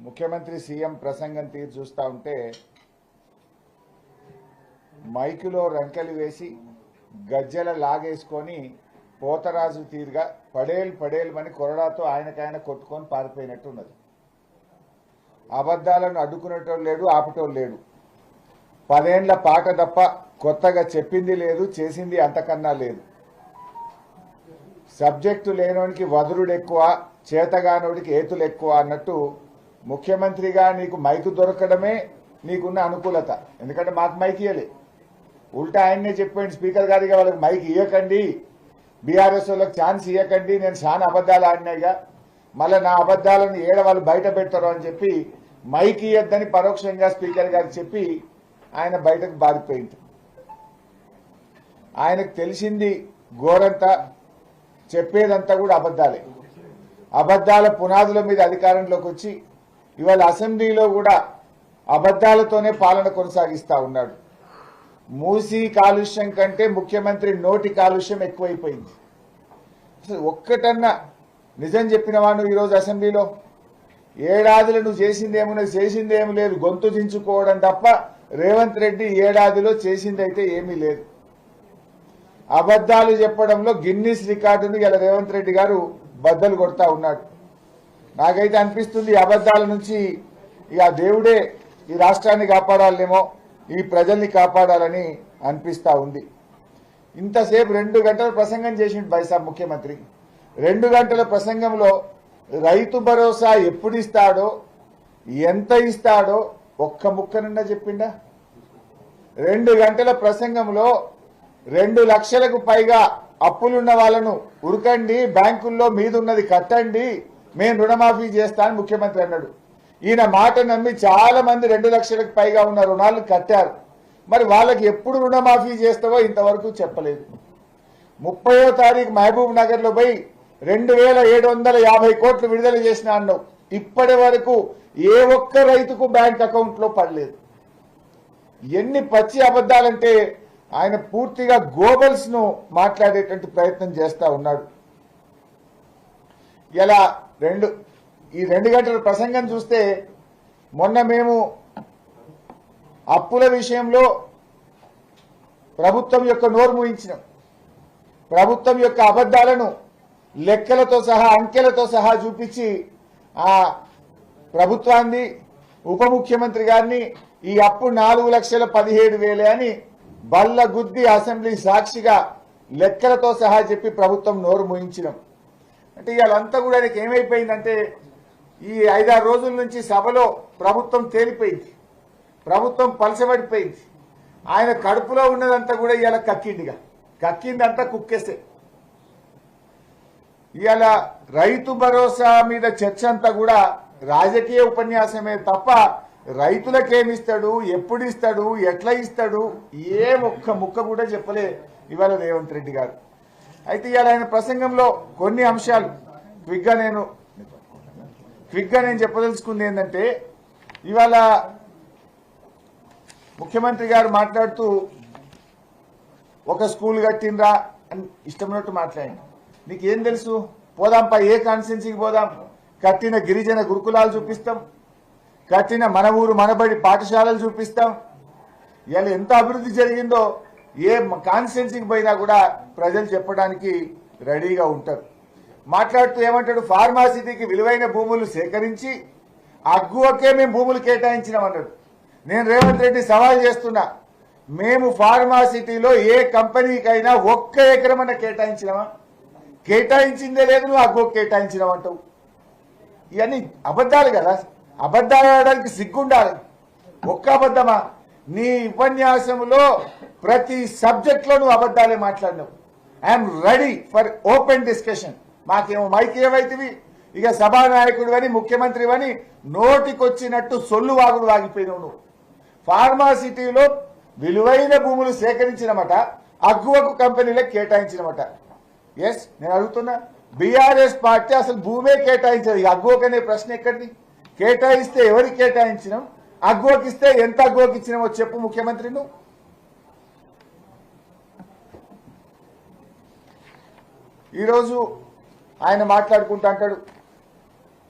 ముఖ్యమంత్రి సీఎం ప్రసంగం తీరు చూస్తూ ఉంటే మైకులో రంకెలు వేసి గజ్జెల లాగేసుకొని పోతరాజు తీరుగా పడేలు కొరడాతో ఆయనకాయన కొట్టుకొని పారిపోయినట్టు ఉన్నది. అబద్ధాలను అడ్డుకునేటోళ్ళు లేడు, ఆపటోళ్ళు లేడు. 10 ఏళ్ల పాట తప్ప కొత్తగా చెప్పింది లేదు, చేసింది అంతకన్నా లేదు. సబ్జెక్టు లేనోడికి వదురుడు ఎక్కువ, చేతగానోడికి ఏతులు ఎక్కువ అన్నట్టు ముఖ్యమంత్రిగా నీకు మైకు దొరకడమే నీకున్న అనుకూలత. ఎందుకంటే మాకు మైక్ ఇయ్యలే, ఉల్టా ఆయన్నే చెప్పండి స్పీకర్ గారిగా వాళ్ళకి మైక్ ఇవ్వకండి, బీఆర్ఎస్ వాళ్ళకి ఛాన్స్ ఇవ్వకండి, నేను చాలా అబద్ధాలు ఆడినాయిగా, మళ్ళీ నా అబద్ధాలను వాళ్ళు బయట పెడతారు అని చెప్పి మైక్ ఇవ్వద్దని పరోక్షంగా స్పీకర్ గారికి చెప్పి ఆయన బయటకు బారిపోయింది. ఆయనకు తెలిసింది ఘోరంతా, చెప్పేదంతా కూడా అబద్ధాలే. అబద్ధాల పునాదుల మీద అధికారంలోకి వచ్చి ఇవాళ అసెంబ్లీలో కూడా అబద్ధాలతోనే పాలన కొనసాగిస్తా ఉన్నాడు. మూసీ కాలుష్యం కంటే ముఖ్యమంత్రి నోటి కాలుష్యం ఎక్కువైపోయింది. అసలు ఒక్కటన్నా నిజం చెప్పినవా నువ్వు ఈరోజు అసెంబ్లీలో? ఏడాదిలో నువ్వు చేసిందేమీ లేదు, గొంతు దించుకోవడం తప్ప రేవంత్ రెడ్డి ఏడాదిలో చేసిందైతే ఏమీ లేదు. అబద్ధాలు చెప్పడంలో గిన్నిస్ రికార్డును ఇలా రేవంత్ రెడ్డి గారు బద్దలు కొడతా ఉన్నాడు. నాకైతే అనిపిస్తుంది అబద్ధాల నుంచి ఇక దేవుడే ఈ రాష్ట్రాన్ని కాపాడాలేమో, ఈ ప్రజల్ని కాపాడాలని అనిపిస్తా ఉంది. ఇంతసేపు 2 గంటల ప్రసంగం చేసిండు బైసాబ్ ముఖ్యమంత్రి. 2 గంటల ప్రసంగంలో రైతు భరోసా ఎప్పుడు ఇస్తాడో, ఎంత ఇస్తాడో ఒక్క ముక్కనన్నా చెప్పిండా? 2 గంటల ప్రసంగంలో 2 లక్షలకు పైగా అప్పులున్న వాళ్ళను ఉరకండి, బ్యాంకుల్లో మీదున్నది కట్టండి, మేము రుణమాఫీ చేస్తా అని ముఖ్యమంత్రి అన్నాడు. ఈయన మాట నమ్మి చాలా మంది 2 లక్షలకు పైగా ఉన్న రుణాలు కట్టారు. మరి వాళ్ళకి ఎప్పుడు రుణమాఫీ చేస్తావో ఇంతవరకు చెప్పలేదు. 30వ తారీఖు మహబూబ్ నగర్ లో పోయి 2750 కోట్లు విడుదల చేసిన అన్నావు. ఇప్పటి వరకు ఏ ఒక్క రైతుకు బ్యాంక్ అకౌంట్ లో పడలేదు. ఎన్ని పచ్చి అబద్ధాలంటే ఆయన పూర్తిగా గోబల్స్ ను మాట్లాడేటువంటి ప్రయత్నం చేస్తా ఉన్నాడు. ఇలా ఈ 2 గంటల ప్రసంగం చూస్తే మొన్న మేము అప్పుల విషయంలో ప్రభుత్వం యొక్క నోరు మూయించినాం. ప్రభుత్వం యొక్క అబద్ధాలను లెక్కలతో సహా అంకెలతో సహా చూపించి ఆ ప్రభుత్వాన్ని, ఉప ముఖ్యమంత్రి గారిని ఈ అప్పు 4,17,000 అని బల్ల గుద్ది అసెంబ్లీ సాక్షిగా లెక్కలతో సహా చెప్పి ప్రభుత్వం నోరు మూయించినాం. అంటే ఇవాళంతా కూడా ఆయనకి ఏమైపోయిందంటే ఈ 5-6 రోజుల నుంచి సభలో ప్రభుత్వం తేలిపోయింది, ప్రభుత్వం పలసబడిపోయింది. ఆయన కడుపులో ఉన్నదంతా కూడా ఇవాళ కక్కిందంతా కుక్కేస్తే. ఇవాళ రైతు భరోసా మీద చర్చ అంతా కూడా రాజకీయ ఉపన్యాసమే తప్ప రైతులకేమిస్తాడు, ఎప్పుడు ఇస్తాడు, ఎట్లా ఇస్తాడు, ఏ ఒక్క ముక్క కూడా చెప్పలే ఇవాళ రేవంత్ రెడ్డి గారు. అయితే ఇవాళ ఆయన ప్రసంగంలో కొన్ని అంశాలు క్విక్గా నేను చెప్పదలుచుకుంది ఏంటంటే, ఇవాళ ముఖ్యమంత్రి గారు మాట్లాడుతూ ఒక స్కూల్ కట్టిండ్రా అని ఇష్టమైనట్టు మాట్లాడి, నీకేం తెలుసు, పోదాంపా, ఏ కాన్స్టిట్యున్సీకి పోదాం, కట్టిన గిరిజన గురుకులాలు చూపిస్తాం, కట్టిన మన ఊరు మనబడి పాఠశాలలు చూపిస్తాం. ఇవాళ ఎంత అభివృద్ధి జరిగిందో ఏ కాన్స్టిట్యున్సీకి పోయినా కూడా ప్రజలు చెప్పడానికి రెడీగా ఉంటారు. మాట్లాడుతూ ఏమంటాడు, ఫార్మాసిటీకి విలువైన భూములు సేకరించి అగ్గువకే మేము భూములు కేటాయించినామన్నాడు. నేను రేవంత్ రెడ్డి సవాల్ చేస్తున్నా, మేము ఫార్మాసిటీలో ఏ కంపెనీకైనా 1 ఎకరమన్నా కేటాయించినామా? కేటాయించిందే లేదు, నువ్వు అగ్గువ కేటాయించినావంటావు. ఇవన్నీ అబద్ధాలు కదా, అబద్ధాలు ఆడడానికి సిగ్గుండాలి. ఒక్క అబద్ధమా? నీ ఉపన్యాసంలో ప్రతి సబ్జెక్ట్ లో నువ్వు అబద్ధాలే మాట్లాడినావు. I'm ready for open discussion. మాకేమో మైక్ ఏవైతివి, ఇక సభానాయకుడు అని ముఖ్యమంత్రి అని నోటికొచ్చినట్టు సొల్లు వాగుడు వాగిపోయినావు. నువ్వు ఫార్మాసిటీలో విలువైన భూములు సేకరించినమాట, అగ్గువకు కంపెనీలకు కేటాయించినమాట. ఎస్, నేను అడుగుతున్నా, బీఆర్ఎస్ పార్టీ అసలు భూమే కేటాయించదు. అగ్గువకనే ప్రశ్న ఎక్కడిది? కేటాయిస్తే ఎవరికి కేటాయించినాం, అగ్గువకిస్తే ఎంత అగ్గువకి ఇచ్చినామో చెప్పు ముఖ్యమంత్రి. నువ్వు ఈరోజు ఆయన మాట్లాడుకుంటూ అంటాడు,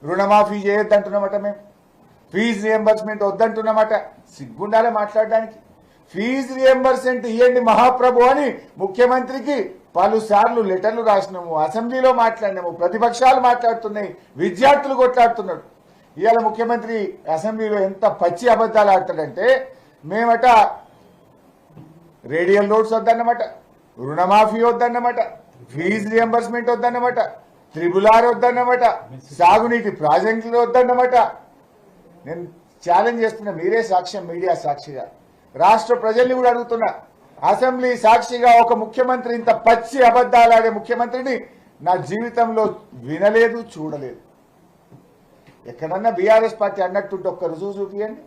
రుణమాఫీ చేయొద్దంటున్నామట, మేము ఫీజు రియంబర్స్మెంట్ వద్దంటున్నామట. సిగ్గుండాలే మాట్లాడడానికి. ఫీజు రియంబర్స్మెంట్ ఇవ్వండి మహాప్రభు అని ముఖ్యమంత్రికి పలుసార్లు లెటర్లు రాసినాము, అసెంబ్లీలో మాట్లాడినాము, ప్రతిపక్షాలు మాట్లాడుతున్నాయి, విద్యార్థులు కొట్లాడుతున్నాడు. ఇవాళ ముఖ్యమంత్రి అసెంబ్లీలో ఎంత పచ్చి అబద్ధాలు ఆడతాడంటే, మేమట రేడియల్ రోడ్స్ వద్దన్నమాట, రుణమాఫీ వద్దన్నమాట, ఫీజు రియంబర్స్మెంట్ వద్దన్నమాట, త్రిబులార్ వద్దన్నమాట, సాగునీటి ప్రాజెక్టులు వద్దన్నమాట. నేను ఛాలెంజ్ చేస్తున్నా, మీరే సాక్ష్యం, మీడియా సాక్షిగా, రాష్ట్ర ప్రజల్ని కూడా అడుగుతున్నా, అసెంబ్లీ సాక్షిగా ఒక ముఖ్యమంత్రి ఇంత పచ్చి అబద్ధాలాడే ముఖ్యమంత్రిని నా జీవితంలో వినలేదు, చూడలేదు. ఎక్కడన్నా బీఆర్ఎస్ పార్టీ అన్నట్టుంటే ఒక్క రుజువు చూపియండి.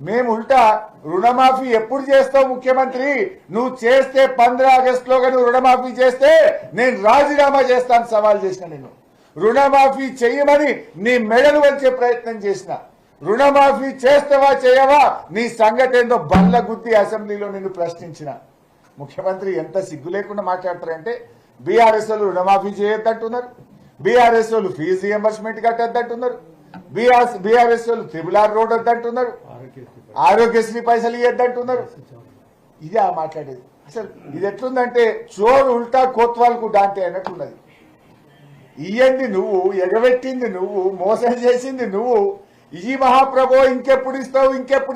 మేము ఉల్టా రుణమాఫీ ఎప్పుడు చేస్తావు ముఖ్యమంత్రి, నువ్వు చేస్తే 15 ఆగస్టులోగా నువ్వు రుణమాఫీ చేస్తే నేను రాజీనామా చేస్తాను సవాల్ చేసిన. నేను రుణమాఫీ చేయమని నీ మెడలు వంచే ప్రయత్నం చేసిన. రుణమాఫీ చేస్తావా చేయవా నీ సంగతి ఏందో బల్ల గుద్ది అసెంబ్లీలో నిన్ను ప్రశ్నించిన. ముఖ్యమంత్రి ఎంత సిగ్గు లేకుండా మాట్లాడతారంటే, బీఆర్ఎస్ వాళ్ళు రుణమాఫీ చేయొద్దంటున్నారు, బీఆర్ఎస్ వాళ్ళు ఫీజు రియంబర్స్మెంట్ కట్టొద్దంటున్నారు, బీఆర్ఎస్ వాళ్ళు త్రిబులార్ రోడ్ వద్దంటున్నారు, ఆరోగ్యశ్రీ పైసలు ఇవ్వద్దంటున్నారు. ఇదే మాట్లాడేది. అసలు ఇది ఎట్లుందంటే చోరు ఉల్టా కోత్వాల్కు డాంటే అన్నట్టున్నది. ఇయ్యండి నువ్వు, ఎగబెట్టింది నువ్వు, మోసం చేసింది నువ్వు. ఈ మహాప్రభు ఇంకెప్పుడు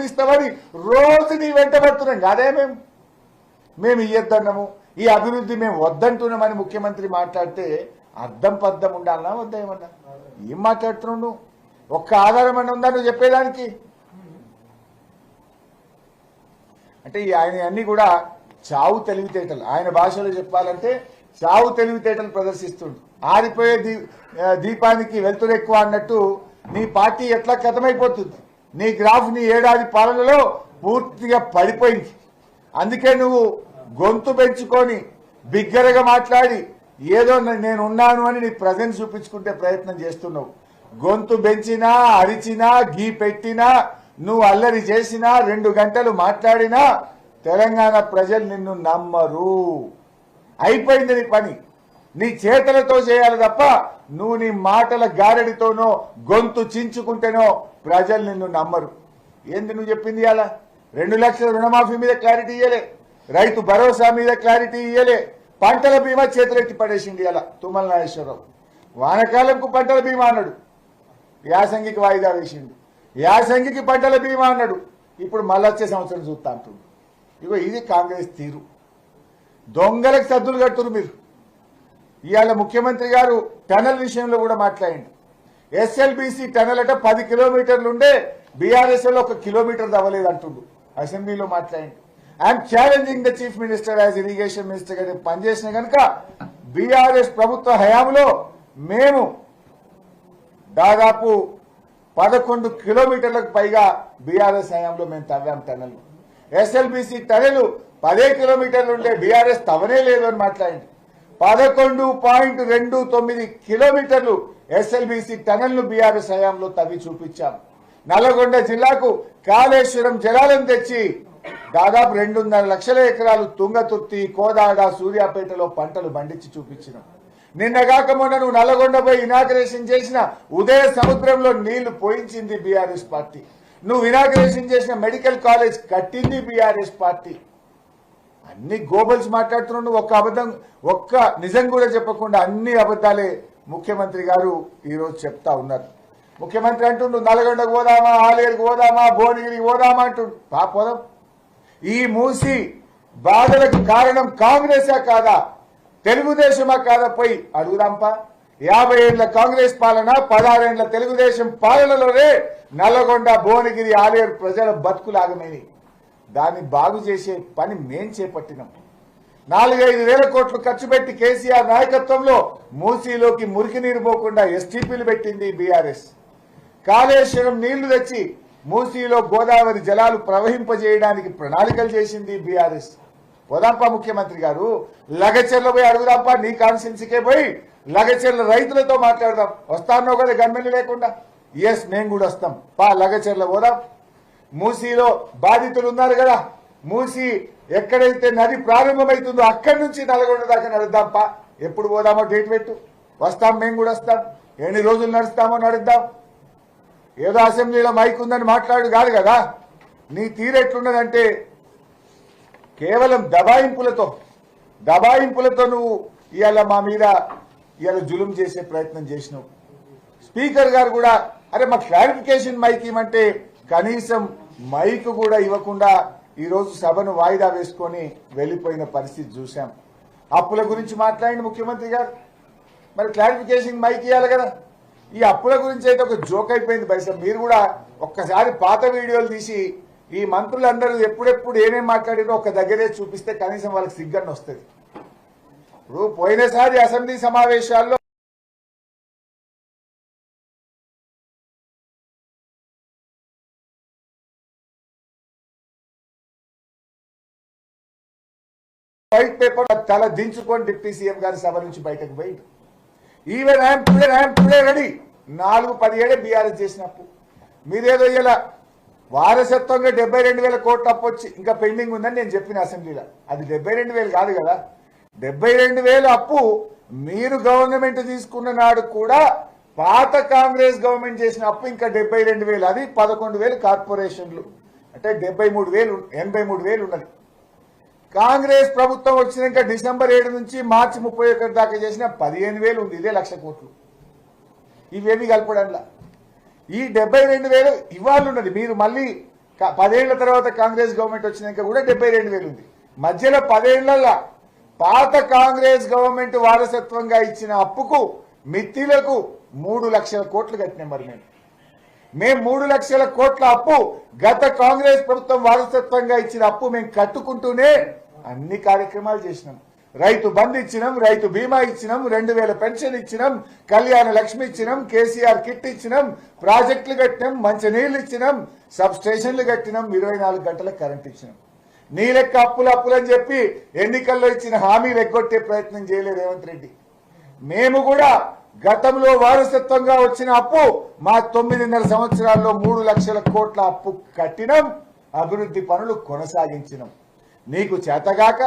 ఇస్తావని రోజు నీ వెంట పడుతున్నాం కాదే. మేము ఇయ్యొద్దన్నాము, ఈ అభివృద్ధి మేము వద్దంటున్నామని ముఖ్యమంత్రి మాట్లాడితే అర్థం పద్ధం ఉండాలన్నా వద్దా? ఏమన్నా ఏం మాట్లాడుతున్నావు నువ్వు? ఒక్క ఆధారం అన్న ఉందా నువ్వు చెప్పేదానికి? అంటే ఆయన అన్ని కూడా చావు తెలివితేటలు, ఆయన భాషలో చెప్పాలంటే చావు తెలివితేటలు ప్రదర్శిస్తుండు. ఆరిపోయే దీపానికి వెలుతురు ఎక్కువ అన్నట్టు నీ పార్టీ ఎట్లా కథమైపోతుంది. నీ గ్రాఫ్ నీ ఏడాది పాలనలో పూర్తిగా పడిపోయింది. అందుకే నువ్వు గొంతు పెంచుకొని బిగ్గరగా మాట్లాడి ఏదో నేనున్నాను అని నీ ప్రజెన్స్ చూపించుకుంటే ప్రయత్నం చేస్తున్నావు. గొంతు పెంచినా, అరిచినా, గీ పెట్టినా, నువ్వు అల్లరి చేసినా, 2 గంటలు మాట్లాడినా తెలంగాణ ప్రజలు నిన్ను నమ్మరు. అయిపోయింది నీ పని. నీ చేతలతో చేయాలి తప్ప నువ్వు నీ మాటల గారడితోనో గొంతు చించుకుంటేనో ప్రజలు నిన్ను నమ్మరు. ఏంది నువ్వు చెప్పింది? అలా 2 లక్షల రుణమాఫీ మీద క్లారిటీ ఇయ్యలే, రైతు భరోసా మీద క్లారిటీ ఇయ్యలే, పంటల బీమా చేతులెత్తి పడేసింది అలా తుమ్మల నాగేశ్వరరావు. వానకాలంకు పంటల బీమా అన్నాడు, యాసంగికి వాయిదా వేసిండు. యాసంగికి పంటల బీమా అన్నాడు, ఇప్పుడు మళ్ళీ వచ్చే సంవత్సరం చూస్తా అంటుండు. ఇగో ఇది కాంగ్రెస్ తీరు. దొంగలకు సద్దులు కట్టురు మీరు. ఇవాళ ముఖ్యమంత్రి గారు టనల్ విషయంలో కూడా మాట్లాడిండు. ఎస్ఎల్బీసీ టనల్ అట 10 కిలోమీటర్లు ఉండే బీఆర్ఎస్ లో 1 కిలోమీటర్ తవ్వలేదు అంటుండు. అసెంబ్లీలో మాట్లాడిండు. I'm challenging the chief minister as irrigation minister గారు పనిచేసిన కనుక బీఆర్ఎస్ ప్రభుత్వ హయాంలో మేము దాదాపు 11 కిలోమీటర్లకు పైగా బీఆర్ఎస్ హయాంలో మేము తవ్వాం టనల్. ఎస్ఎల్బీసీ టనల్ 10 కిలోమీటర్లు ఉండే బీఆర్ఎస్ తవ్వనే లేదు అని మాట్లాడింది. 11.29 కిలోమీటర్లు ఎస్ఎల్బీసీ టనల్ ను బీఆర్ఎస్ హయాంలో తవ్వి చూపించాం. నల్లగొండ జిల్లాకు కాళేశ్వరం జలాలను తెచ్చి దాదాపు 2.5 లక్షల ఎకరాలు తుంగతుర్తి, కోదాడ, సూర్యాపేటలో పంటలు పండించి చూపించినాం. నిన్నగాక మొన్న నువ్వు నల్లగొండ పోయి ఇనాగ్రేషన్ చేసిన ఉదయ సముద్రంలో నీళ్లు పోయించింది బీఆర్ఎస్ పార్టీ. నువ్వు ఇనాగ్రేషన్ చేసిన మెడికల్ కాలేజ్ కట్టింది బీఆర్ఎస్ పార్టీ. అన్ని గోబల్స్ మాట్లాడుతున్నాడు. ఒక్క అబద్ధం, ఒక్క నిజం కూడా చెప్పకుండా అన్ని అబద్ధాలే ముఖ్యమంత్రి గారు ఈరోజు చెప్తా ఉన్నారు. ముఖ్యమంత్రి అంటుండు నల్గొండకు పోదామా, ఆలేరుకు పోదామా, భువనగిరికి పోదామా అంటుండు. పోదాం. ఈ మూసి బాధలకు కారణం కాంగ్రెసా కాదా, తెలుగుదేశమా కాదా పోయి అడుగుదాంపా. 50 ఏళ్ల కాంగ్రెస్ పాలన, 16 ఏళ్ల తెలుగుదేశం పాలనలోనే నల్లగొండ, భువనగిరి, ఆలేరు ప్రజల బతుకులాగమేని. దాన్ని బాగు చేసే పని మేం చేపట్టినాం. 4-5 వేల కోట్లు ఖర్చు పెట్టి కేసీఆర్ నాయకత్వంలో మూసీలోకి మురికి నీరు పోకుండా ఎస్టీపీలు పెట్టింది బీఆర్ఎస్. కాళేశ్వరం నీళ్లు తెచ్చి మూసీలో గోదావరి జలాలు ప్రవహింపజేయడానికి ప్రణాళికలు చేసింది బీఆర్ఎస్. పోదాంపా ముఖ్యమంత్రి గారు, లగచెర్ల పోయి అడుగుదాంపా. నీ కాన్స్టిట్యున్సీకే పోయి లగచెర్ల రైతులతో మాట్లాడదాం. వస్తానో కదా గన్మెన్లు లేకుండా? ఎస్, మేము కూడా వస్తాం. లగచెర్ల పోదాం. మూసీలో బాధితులు ఉన్నారు కదా, మూసీ ఎక్కడైతే నది ప్రారంభమవుతుందో అక్కడి నుంచి నల్గొండ దాకా నడుద్దాంపా. ఎప్పుడు పోదామో డేట్ పెట్టు, వస్తాం, మేము కూడా వస్తాం. ఎన్ని రోజులు నడుస్తామో నడుద్దాం. ఏదో అసెంబ్లీలో మైక్ ఉందని మాట్లాడు కాదు కదా. నీ తీరెట్లున్నదంటే కేవలం దబాయింపులతో నువ్వు ఇవాళ మా మీద ఇవాళ జులుం చేసే ప్రయత్నం చేసినావు. స్పీకర్ గారు కూడా అరే మా క్లారిఫికేషన్ మైక్ ఇవ్వమంటే కనీసం మైక్ కూడా ఇవ్వకుండా ఈరోజు సభను వాయిదా వేసుకొని వెళ్లిపోయిన పరిస్థితి చూశాం. అప్పుల గురించి మాట్లాడింది ముఖ్యమంత్రి గారు, మరి క్లారిఫికేషన్ మైక్ ఇవ్వాలి కదా. ఈ అప్పుల గురించి అయితే ఒక జోక్ అయిపోయింది బయట. మీరు కూడా ఒక్కసారి పాత వీడియోలు తీసి ఈ మంత్రులందరూ ఎప్పుడెప్పుడు ఏమేమి మాట్లాడినో ఒక దగ్గరే చూపిస్తే కనీసం వాళ్ళకి సిగ్గన్న వస్తుంది. ఇప్పుడు పోయినసారి అసెంబ్లీ సమావేశాల్లో వైట్ పేపర్ తల దించుకొని డిప్యూటీ సీఎం గారి సభ నుంచి బయటకు పోయి even I'm today ready 4-17 BRS చేసినప్పు మీరేదో ఇలా వారసత్వంగా 72,000 కోట్ల అప్పు వచ్చి ఇంకా పెండింగ్ ఉందని నేను చెప్పిన అసెంబ్లీలో. అది 72,000 కాదు కదా, 72,000 అప్పు మీరు గవర్నమెంట్ తీసుకున్న నాడు కూడా పాత కాంగ్రెస్ గవర్నమెంట్ చేసిన అప్పు ఇంకా 72,000. అది 11,000 కార్పొరేషన్లు అంటే 83,000 ఉన్నది. కాంగ్రెస్ ప్రభుత్వం వచ్చినాక డిసెంబర్ 7 నుంచి మార్చి 31 దాకా చేసిన 15,000 ఉంది. ఇదే 1,00,000 కోట్లు. ఇవేమి కలపడంలా ఈ 72,000 ఇవాళ ఉన్నది. మీరు మళ్ళీ 10 ఏళ్ల తర్వాత కాంగ్రెస్ గవర్నమెంట్ వచ్చినాక కూడా 72,000 ఉంది. మధ్యలో 10 ఏళ్ల పాత కాంగ్రెస్ గవర్నమెంట్ వారసత్వంగా ఇచ్చిన అప్పుకు మిత్తిలకు 3,00,000 కోట్లు కట్టినాం. మరి మేము 3,00,000 కోట్ల అప్పు గత కాంగ్రెస్ ప్రభుత్వం వారసత్వంగా ఇచ్చిన అప్పు మేము కట్టుకుంటూనే అన్ని కార్యక్రమాలు చేసినాం. రైతు బంధు ఇచ్చినాం, రైతు బీమా ఇచ్చినాం, 2,000 పెన్షన్ ఇచ్చినాం, కళ్యాణ లక్ష్మి ఇచ్చినాం, కేసీఆర్ కిట్ ఇచ్చినాం, ప్రాజెక్టులు కట్టినాం, మంచినీళ్లు ఇచ్చినాం, సబ్ స్టేషన్లు కట్టినాం, 24 గంటల కరెంట్ ఇచ్చినాం. నీ లెక్క అప్పులని చెప్పి ఎన్నికల్లో ఇచ్చిన హామీలు ఎగ్గొట్టే ప్రయత్నం చేయలేదు రేవంత్ రెడ్డి. మేము కూడా గతంలో వారసత్వంగా వచ్చిన అప్పు మా 9.5 సంవత్సరాల్లో 3,00,000 కోట్ల అప్పు కట్టినాం, అభివృద్ధి పనులు కొనసాగించినాం. నీకు చేతగాక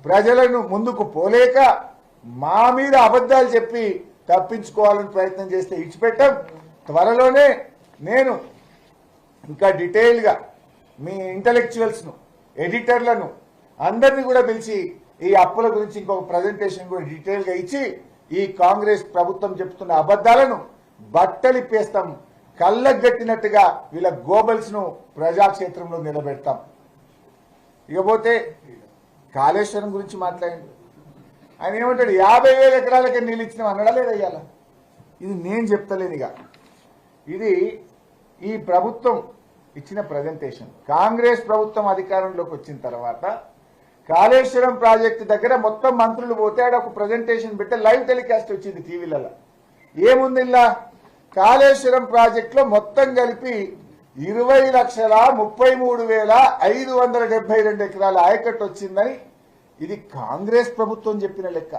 ప్రజలను ముందుకు పోలేక మా మీద అబద్ధాలు చెప్పి తప్పించుకోవాలని ప్రయత్నం చేస్తే ఇచ్చిపెట్టాం. త్వరలోనే నేను ఇంకా డీటెయిల్గా మీ ఇంటలెక్చువల్స్ను, ఎడిటర్లను అందరినీ కూడా పిలిచి ఈ అప్పుల గురించి ఇంకొక ప్రజెంటేషన్ కూడా డీటెయిల్గా ఇచ్చి ఈ కాంగ్రెస్ ప్రభుత్వం చెప్తున్న అబద్ధాలను బట్టలిప్పేస్తాం. కళ్ళగట్టినట్టుగా వీళ్ళ గోబల్స్ ను ప్రజాక్షేత్రంలో నిలబెడతాం. ఇకపోతే కాళేశ్వరం గురించి మాట్లాడండి. ఆయన ఏమంటాడు 50,000 ఎకరాలకే నీళ్ళు ఇచ్చినాం అన్నడా లేదా? ఇయ్యాల ఇది నేను చెప్తలేను. ఇక ఇది ఈ ప్రభుత్వం ఇచ్చిన ప్రజెంటేషన్. కాంగ్రెస్ ప్రభుత్వం అధికారంలోకి వచ్చిన తర్వాత కాళేశ్వరం ప్రాజెక్టు దగ్గర మొత్తం మంత్రులు పోతే ఆడ ఒక ప్రజెంటేషన్ పెట్టి లైవ్ టెలికాస్ట్ వచ్చింది టీవీలలో. ఏముంది ఇలా కాళేశ్వరం ప్రాజెక్టులో మొత్తం కలిపి 20,33,572 ఎకరాల ఆయకట్టు వచ్చిందని ఇది కాంగ్రెస్ ప్రభుత్వం చెప్పిన లెక్క.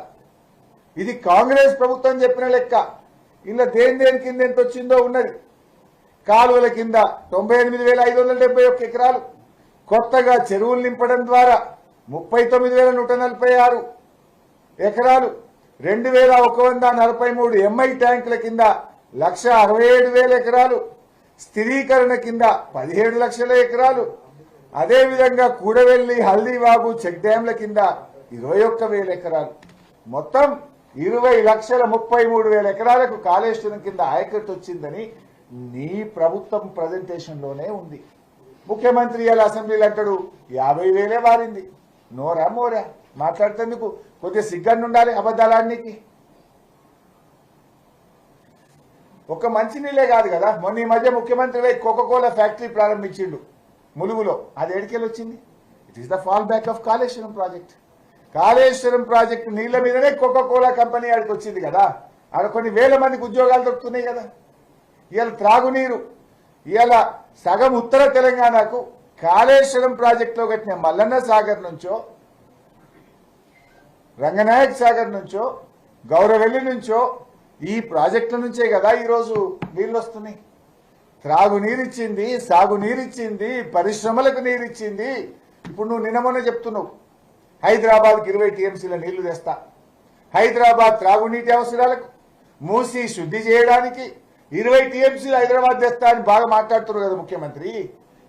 ఇది కాంగ్రెస్ ప్రభుత్వం చెప్పిన లెక్క. ఇలా దేని కింద ఎంత వచ్చిందో ఉన్నది. కాలువల కింద 98,571 ఎకరాలు, కొత్తగా చెరువులు నింపడం ద్వారా 39,146 ఎకరాలు, 2,143 ఎంఐ ట్యాంకుల కింద 1,67,000 ఎకరాలు, స్థిరీకరణ కింద 17 లక్షల ఎకరాలు, అదేవిధంగా కూడవెల్లి, హల్దీవాగు చెక్ డ్యాంల కింద 21,000 ఎకరాలు, మొత్తం 20,33,000 ఎకరాలకు కాళేశ్వరం కింద ఆయకట్టు వచ్చిందని నీ ప్రభుత్వం ప్రజెంటేషన్లోనే ఉంది. ముఖ్యమంత్రి ఇలా అసెంబ్లీలో అంటాడు 50,000 వారింది. నోరా మోరా మాట్లాడుతందుకు కొద్దిగా సిగ్గన్ను ఉండాలి అబద్ధాలన్నికి. ఒక మంచినీళ్ళే కాదు కదా, మొన్న ఈ మధ్య ముఖ్యమంత్రి కోకోకోలా ఫ్యాక్టరీ ప్రారంభించిండు ములుగులో. అది ఎడికెళ్ళి వచ్చింది? It is the fall back of Kaleshwaram project. Kaleshwaram project నీళ్ల మీదనే కోకోకోలా కంపెనీ ఆడికి వచ్చింది కదా. ఆడ కొన్ని వేల మందికి ఉద్యోగాలు దొరుకుతున్నాయి కదా. ఇవాళ త్రాగునీరు ఇవాళ సగం ఉత్తర తెలంగాణకు కాళేశ్వరం ప్రాజెక్టులో కట్టిన మల్లన్న సాగర్ నుంచో, రంగనాయక్ సాగర్ నుంచో, గౌరవెల్లి నుంచో ఈ ప్రాజెక్టుల నుంచే కదా ఈరోజు నీళ్ళు వస్తున్నాయి. త్రాగునీరిచ్చింది, సాగునీరిచ్చింది, పరిశ్రమలకు నీరిచ్చింది. ఇప్పుడు నువ్వు నిన్న మొన్న చెప్తున్నావు హైదరాబాద్కి 20 టీఎంసీల నీళ్లు తెస్తా. హైదరాబాద్ త్రాగునీటి అవసరాలకు మూసి శుద్ధి చేయడానికి 20 టీఎంసీలు హైదరాబాద్ తెస్తా అని బాగా మాట్లాడుతున్నారు కదా ముఖ్యమంత్రి.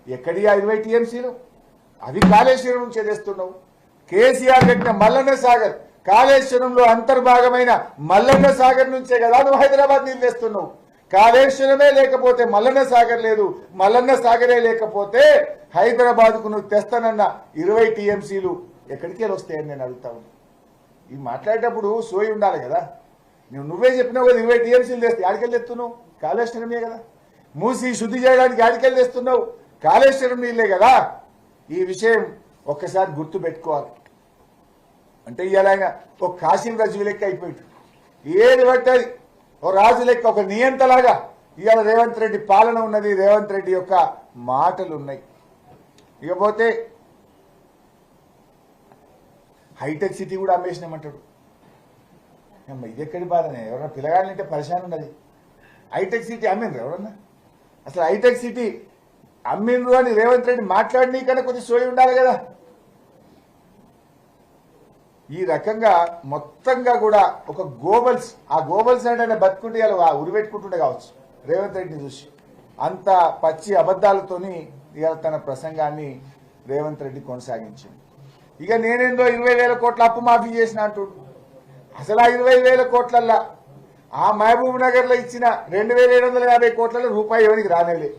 ఎక్కడి 20 టీఎంసీలు? అవి కాళేశ్వరం నుంచే తెస్తున్నావు. కేసీఆర్ కట్టిన మల్లన్న సాగర్ కాళేశ్వరంలో అంతర్భాగమైన మల్లన్న సాగర్ నుంచే కదా నువ్వు హైదరాబాద్ నీళ్ళు తెస్తున్నావు. కాళేశ్వరమే లేకపోతే మల్లన్న సాగర్ లేదు, మల్లన్న సాగరే లేకపోతే హైదరాబాద్కు నువ్వు తెస్తానన్న 20 టీఎంసీలు ఎక్కడికి వస్తాయని నేను అడుగుతాను. ఇవి మాట్లాడేటప్పుడు సోయి ఉండాలి కదా. నువ్వే చెప్పినావు కదా 20 టీఎంసీలు తెస్తే ఆడికెళ్ళి తెస్తున్నావు, కాళేశ్వరమే కదా. మూసి శుద్ధి చేయడానికి ఆడికెళ్ళి తెస్తున్నావు, కాళేశ్వరం నీళ్ళే కదా. ఈ విషయం ఒక్కసారి గుర్తు పెట్టుకోవాలి. అంటే ఇవాళ ఆయన ఒక కాశీం రజు లెక్క అయిపోయాడు. ఏది పట్టది ఓ రాజు లెక్క, ఒక నియంతలాగా ఇవాళ రేవంత్ రెడ్డి పాలన ఉన్నది, రేవంత్ రెడ్డి యొక్క మాటలు ఉన్నాయి. ఇకపోతే హైటెక్ సిటీ కూడా అమ్మేసినామంటాడు. ఇది ఎక్కడి బాధనే? ఎవరన్నా పిల్లగాళ్ళంటే పరిశాన్ ఉన్నది. హైటెక్ సిటీ అమ్మిండ్రు ఎవరన్నా? అసలు హైటెక్ సిటీ అమ్మిండ్రు అని రేవంత్ రెడ్డి మాట్లాడినీ కన్నా కొంచెం సోయి ఉండాలి కదా. ఈ రకంగా మొత్తంగా కూడా ఒక గోబల్స్, ఆ గోబల్స్ అంటే బతుకుంటే ఇలా ఉరిపెట్టుకుంటుండే కావచ్చు రేవంత్ రెడ్డిని చూసి. అంత పచ్చి అబద్ధాలతోని ఇవాళ తన ప్రసంగాన్ని రేవంత్ రెడ్డి కొనసాగించింది. ఇక నేనేందో 20,000 కోట్ల అప్పు మాఫీ చేసిన అంటుడు. అసలు ఆ 20,000 కోట్లల్లా ఆ మహబూబ్ నగర్ లో ఇచ్చిన 2,750 కోట్లలో రూపాయి ఎవరికి రానేలే.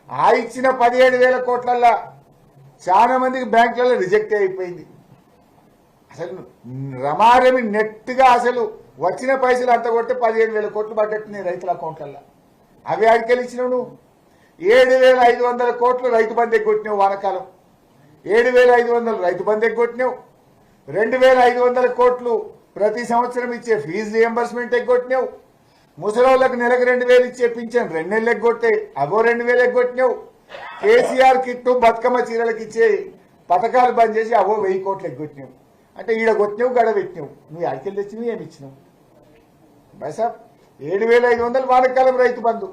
ఆ ఇచ్చిన 17,000 కోట్లల్లా చాలా మందికి బ్యాంకులలో రిజెక్ట్ అయిపోయింది. అసలు రమారమి నెట్గా అసలు వచ్చిన పైసలు అంత కొడితే 15,000 కోట్లు పడ్డట్టున్నాయి రైతుల అకౌంట్లలో. అవి ఆడికెళ్ళి ఇచ్చినావు నువ్వు. 7,500 కోట్లు రైతు బంధు ఎగ్గొట్టినావు వానకాలం. 7,500 రైతు బంధు ఎగ్గొట్టినావు. 2,500 కోట్లు ప్రతి సంవత్సరం ఇచ్చే ఫీజు రియంబర్స్మెంట్ ఎగ్గొట్టినావు. ముసలోళ్ళకు నెలకు 2,000 ఇచ్చే పింఛన్ 2 నెలలు ఎగ్గొట్టే అగో 2,000 ఎగ్గొట్టినావు. కేసీఆర్ కిట్టు బతుకమ్మ చీరలకు ఇచ్చే పథకాలు బంద్ చేసి అవో 1,000 కోట్లు ఎగ్గొట్టినావు. అంటే ఈడ కొట్టినావు, గడ పెట్టినావు. నువ్వు అడికెళ్ళి తెచ్చినావు, ఏమి ఇచ్చినావు? బైసాబ్ 7,500 వానకాలం రైతు బంధు,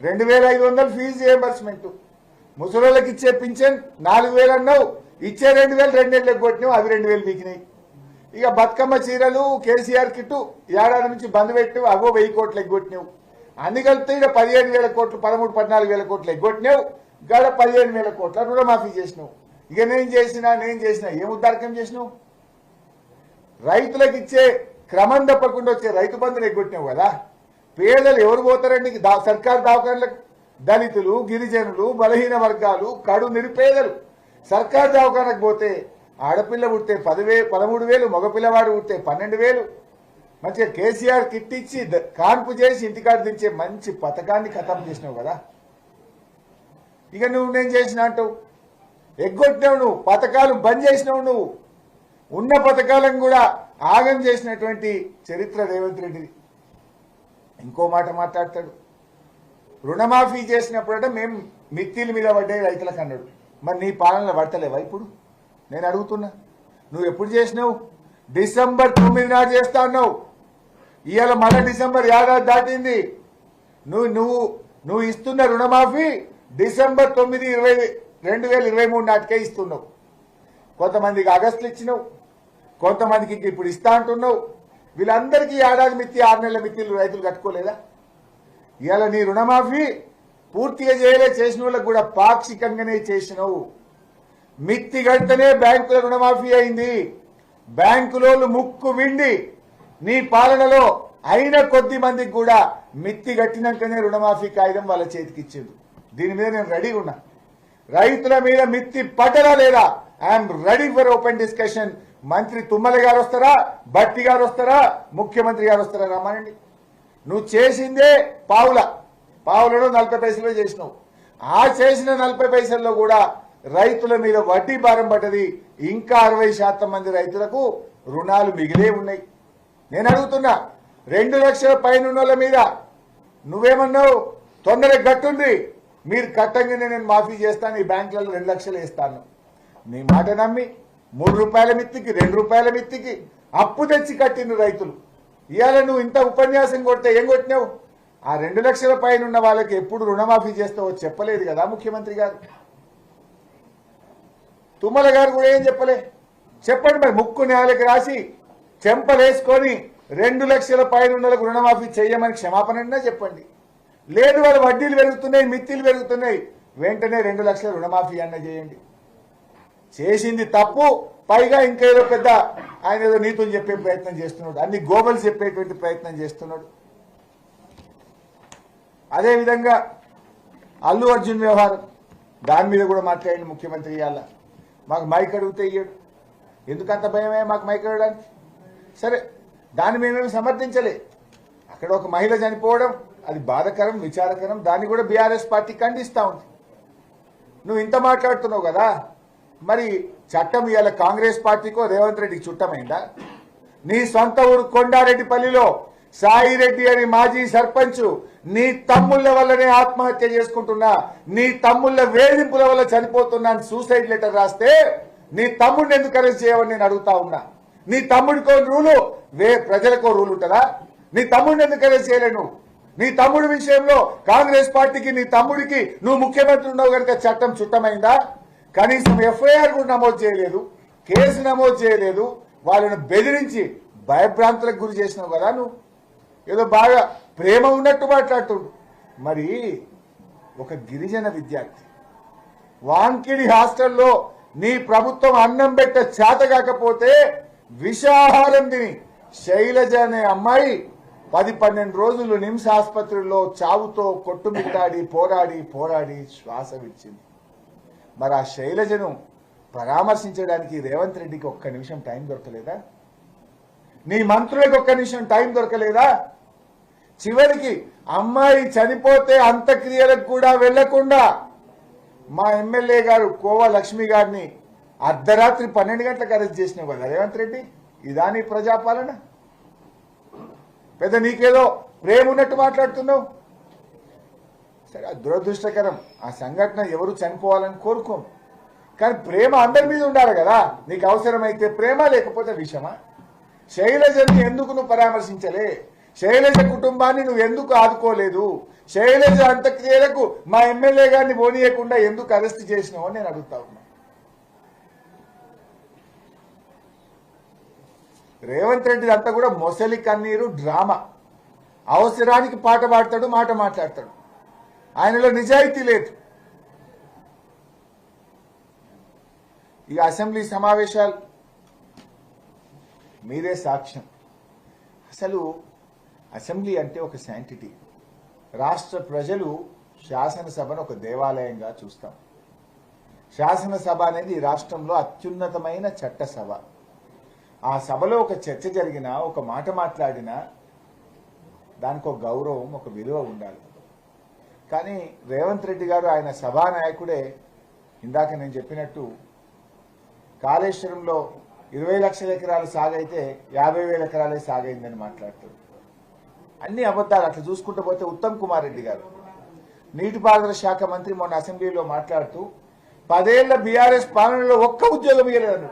2,500 ఫీజు రియంబర్స్మెంట్, ముసలోళ్ళకి ఇచ్చే పింఛన్ 4,000 అన్నావు, ఇచ్చే 2,000 2 నెలలు ఎగ్గొట్టినావు, అవి 2,000 బీకినాయి. ఇక బతుకమ్మ చీరలు కేసీఆర్ కిట్టు ఏడాది నుంచి బంద్ పెట్టినావు, అవో 1,000 కోట్లు ఎగ్గొట్టినావు. అన్ని కలిపితే ఇక్కడ 15,000 కోట్లు 13,000-14,000 కోట్లు ఎగ్గొట్టినావు. గడ 15,000 కోట్ల రుణమాఫీ చేసినావు. ఇక నేను చేసినా ఏం ఉద్దారకం చేసినావు? రైతులకు ఇచ్చే క్రమం తప్పకుండా వచ్చే రైతు బంధుని ఎగ్గొట్టినావు కదా. పేదలు ఎవరు పోతారండి సర్కారు దవాఖానలకు? దళితులు, గిరిజనులు, బలహీన వర్గాలు, కడు నిరుపేదలు. సర్కారు దవాఖానకు పోతే ఆడపిల్ల పుడితే 13,000, మగపిల్లవాడు పుడితే 12,000. మంచిగా కేసీఆర్ కిట్ ఇచ్చి కాన్పు చేసి ఇంటికాడ దించే మంచి పథకాన్ని ఖతం చేసినావు కదా. ఇక నువ్వు నేను చేసిన అంటావు, ఎగ్గొట్టినావు నువ్వు, పథకాలు బంద్ చేసినావు నువ్వు. ఉన్న పథకాలను కూడా ఆగం చేసినటువంటి చరిత్ర రేవంత్ రెడ్డిది. ఇంకో మాట మాట్లాడతాడు, రుణమాఫీ చేసినప్పుడట మేము మిత్తిల మీద పడ్డాయి రైతులకు అన్నాడు. మరి నీ పాలనలో పడతలేవా ఇప్పుడు? నేను అడుగుతున్నా, నువ్వు ఎప్పుడు చేసినావు? డిసెంబర్ 9 నాడు చేస్తా అన్నావు. ఇవాళ మళ్ళీ డిసెంబర్ 7 దాటింది. నువ్వు ఇస్తున్న రుణమాఫీ డిసెంబర్ 9, 2023 నాటికే ఇస్తున్నావు. కొంతమందికి ఆగస్టులు ఇచ్చినావు, కొంతమందికి ఇప్పుడు ఇస్తా అంటున్నావు. వీళ్ళందరికీ ఏడాది మిత్తి 6 నెలల మిత్తిలు రైతులు కట్టుకోలేదా? ఇవాళ నీ రుణమాఫీ పూర్తిగా చేసిన వాళ్ళకు కూడా పాక్షికంగానే చేసినావు. మిత్తి కడితేనే బ్యాంకుల రుణమాఫీ అయింది. బ్యాంకులోళ్ళు ముక్కు విండి నీ పాలనలో అయిన కొద్ది మందికి కూడా మిత్తి కట్టినాకనే రుణమాఫీ కాగితం వాళ్ళ చేతికి ఇచ్చింది. దీని మీద నేను రెడీగా ఉన్నా. రైతుల మీద మిత్తి పట్టరా లేదా? I'm ready for open discussion. మంత్రి తుమ్మల గారు వస్తారా, భట్టి గారు వస్తారా, ముఖ్యమంత్రి గారు వస్తారా? రమ్మనండి. నువ్వు చేసిందే పావులలో 40 పైసలు చేసినావు. ఆ చేసిన 40 పైసల్లో కూడా రైతుల మీద వడ్డీ భారం పడ్డది. ఇంకా 60% మంది రైతులకు రుణాలు మిగిలే ఉన్నాయి. నేను అడుగుతున్నా, 2 లక్షల పైన వాళ్ళ మీద నువ్వేమన్నావు? తొందరగా కట్టుంది, మీరు కట్టంగానే నేను మాఫీ చేస్తాను, ఈ బ్యాంకులలో 2 లక్షలు వేస్తాను. నీ మాట నమ్మి 3 రూపాయల మిత్తికి 2 రూపాయల మిత్తికి అప్పు తెచ్చి కట్టిన రైతులు. ఇవాళ నువ్వు ఇంత ఉపన్యాసం కొడితే ఏం కొట్టినావు? ఆ 2 లక్షల పైన ఉన్న వాళ్ళకి ఎప్పుడు రుణమాఫీ చేస్తావో చెప్పలేదు కదా ముఖ్యమంత్రి గారు. తుమ్మల గారు కూడా ఏం చెప్పలే. చెప్పండి మరి, ముక్కు నేలకి రాసి చెంపలేసుకొని 2 లక్షల పైన ఉన్నలకు రుణమాఫీ చేయమని క్షమాపణ చెప్పండి. లేదు వాళ్ళు వడ్డీలు పెరుగుతున్నాయి, మిత్తిలు పెరుగుతున్నాయి, వెంటనే 2 లక్షల రుణమాఫీ అన్న చేయండి. చేసింది తప్పు, పైగా ఇంకేదో పెద్ద ఆయన ఏదో నీతులు చెప్పే ప్రయత్నం చేస్తున్నాడు, అన్ని గోబలు చెప్పేటువంటి ప్రయత్నం చేస్తున్నాడు. అదేవిధంగా అల్లు అర్జున్ వ్యవహారం, దాని మీద కూడా మాట్లాడండి ముఖ్యమంత్రి. ఇవాళ మాకు మైక్ అడిగితే ఇయ్యడు. ఎందుకంత భయమే మాకు మైక్ అడగడానికి? సరే, దాన్ని మేమేమి సమర్థించలే. అక్కడ ఒక మహిళ చనిపోవడం అది బాధకరం, విచారకరం, దాన్ని కూడా బీఆర్ఎస్ పార్టీ ఖండిస్తూ ఉంది. నువ్వు ఇంత మాట్లాడుతున్నావు కదా, మరి చట్టం ఇవాళ కాంగ్రెస్ పార్టీకో రేవంత్ రెడ్డికి చుట్టమైందా? నీ సొంత ఊరు కొండారెడ్డిపల్లిలో సాయిరెడ్డి అని మాజీ సర్పంచ్ నీ తమ్ముళ్ళ వల్లనే ఆత్మహత్య చేసుకుంటున్నా, నీ తమ్ముళ్ళ వేధింపుల వల్ల చనిపోతున్నా సూసైడ్ లెటర్ రాస్తే నీ తమ్ముడిని ఎందుకు అరెస్ట్ చేయవని నేను అడుగుతా ఉన్నా. నీ తమ్ముడికో రూలు, ప్రజలకో రూల్ ఉంటుందా? నీ తమ్ముడిని ఎందుకు అరెస్ట్ చేయలేను? నీ తమ్ముడి విషయంలో కాంగ్రెస్ పార్టీకి నీ తమ్ముడికి నువ్వు ముఖ్యమంత్రి ఉన్నావు కనుక చట్టం చుట్టమైందా? కనీసం ఎఫ్ఐఆర్ కూడా నమోదు చేయలేదు, కేసు నమోదు చేయలేదు, వాళ్ళను బెదిరించి భయభ్రాంతులకు గురి చేసినావు కదా. నువ్వు ఏదో బాగా ప్రేమ ఉన్నట్టు మాట్లాడుతుండు. మరి ఒక గిరిజన విద్యార్థి వాంకిడి హాస్టల్లో నీ ప్రభుత్వం అన్నం పెట్ట చేత కాకపోతే విషాహారం తిని శైలజ అనే అమ్మాయి 10-12 రోజులు నిమ్స్ ఆసుపత్రిలో చావుతో కొట్టుమిట్టాడి పోరాడి శ్వాస విడిచింది. మరి ఆ శైలజను పరామర్శించడానికి రేవంత్ రెడ్డికి ఒక్క నిమిషం టైం దొరకలేదా? నీ మంత్రులకు ఒక్క నిమిషం టైం దొరకలేదా? చివరికి అమ్మాయి చనిపోతే అంత్యక్రియలకు కూడా వెళ్లకుండా మా ఎమ్మెల్యే గారు కోవా లక్ష్మి గారిని అర్ధరాత్రి 12 గంటలకు అరెస్ట్ చేసినావు కదా రేవంత్ రెడ్డి. ఇదా నీ ప్రజాపాలన? పెద్ద నీకేదో ప్రేమ ఉన్నట్టు మాట్లాడుతున్నావు. సరే, దురదృష్టకరం. ఆ సంఘటన ఎవరు చనిపోవాలని కోరుకోం, కానీ ప్రేమ అందరి మీద ఉండాలి కదా. నీకు అవసరమైతే ప్రేమ, లేకపోతే విషమా? శైలజని ఎందుకు నువ్వు పరామర్శించలే? శైలజ కుటుంబాన్ని నువ్వు ఎందుకు ఆదుకోలేదు? శైలజ అంత్యక్రియలకు మా ఎమ్మెల్యే గారిని పోనీయకుండా ఎందుకు అరెస్ట్ చేసినావు అని నేను అడుగుతా ఉన్నా. రేవంత్ రెడ్డి అంతా కూడా మొసలి కన్నీరు డ్రామా. అవసరానికి పాట పాడతాడు, మాట మాట్లాడతాడు. ఆయనలో నిజాయితీ లేదు. ఈ అసెంబ్లీ సమావేశాలు మీరే సాక్ష్యం. అసలు అసెంబ్లీ అంటే ఒక శాంటిటీ. రాష్ట్ర ప్రజలు శాసనసభను ఒక దేవాలయంగా చూస్తాం. శాసనసభ అనేది రాష్ట్రంలో అత్యున్నతమైన చట్టసభ. ఆ సభలో ఒక చర్చ జరిగినా, ఒక మాట మాట్లాడినా దానికి ఒక గౌరవం, ఒక విలువ ఉండాలి. కానీ రేవంత్ రెడ్డి గారు ఆయన సభానాయకుడే ఇందాక నేను చెప్పినట్టు కాళేశ్వరంలో 20 లక్షల ఎకరాలు సాగైతే 50,000 ఎకరాలే సాగైందని మాట్లాడుతాడు. అన్ని అబద్ధాలు. అట్లా చూసుకుంటూ పోతే ఉత్తమ్ కుమార్ రెడ్డి గారు నీటిపారుదల శాఖ మంత్రి మొన్న అసెంబ్లీలో మాట్లాడుతూ 10 ఏళ్ల బీఆర్ఎస్ పాలనలో ఒక్క ఉద్యోగం ఇవ్వలేదు.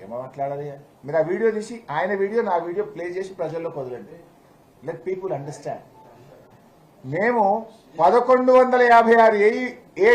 ఏమో మాట్లాడాలి? మీరు ఆ వీడియో తీసి ఆయన వీడియో నా వీడియో ప్లే చేసి ప్రజల్లోకి వదలండి. Let people understand. మేము 1156 AEE